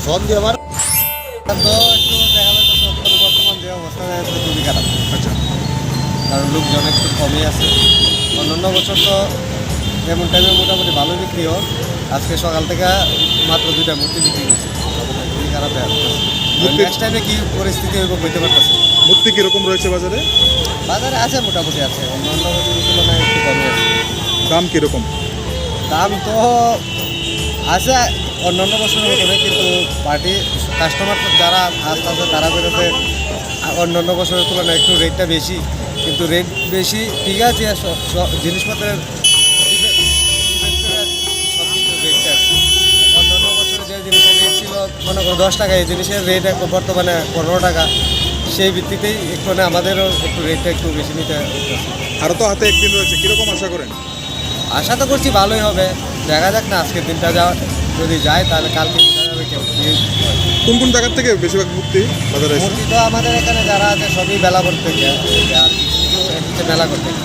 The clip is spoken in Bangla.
সন্ধে আমার তো একটু দেখা যাচ্ছে বর্তমান যে অবস্থা খুবই খারাপ। আচ্ছা, কারণ লোকজন একটু কমই আছে। অন্যান্য বছর তো এমন টাইমে মোটামুটি ভালো বিক্রি হোক, আজকে সকাল থেকে মাত্র 2টা মূর্তি বিক্রি করছে। খুবই খারাপ। নেক্সট টাইমে কী পরিস্থিতি হইব বলতে পারতেছে। মূর্তি কীরকম রয়েছে বাজারে? বাজারে আছে, মোটামুটি আছে, অন্যান্য বছরের তুলনায় একটু কমই আছে। দাম কীরকম? দাম তো আছে অন্যান্য বছরের মতনে, কিন্তু পার্টি কাস্টমার যারা আস্তে আস্তে তারা বেরোতে অন্যান্য বছরের তুলনায় একটু রেটটা বেশি। কিন্তু রেট বেশি ঠিক আছে, জিনিসপত্রের সব কিছু রেটটা অন্যান্য বছরে যে জিনিসের রেট ছিল মনে করো 10 টাকা, এই জিনিসের রেট এখন বর্তমানে 15 টাকা। সেই ভিত্তিতেই একটু আমাদেরও একটু রেটটা একটু বেশি নিতে হচ্ছে। আরও তো হাতে একদিন রয়েছে, কীরকম আশা করেন? আশা তো করছি ভালোই হবে, দেখা যাক না। আজকের দিনটা যদি যায় তাহলে কালকে বোঝা যাবে কেউ কি হয়। কোন কোন জায়গার থেকে বেশিরভাগ মূর্তি বাজারে এসে? মূর্তি তো আমাদের এখানে যারা আছে সবই বেলাঘর থেকে, আর কিছু কিছু এসেছে মেলাঘর থেকে।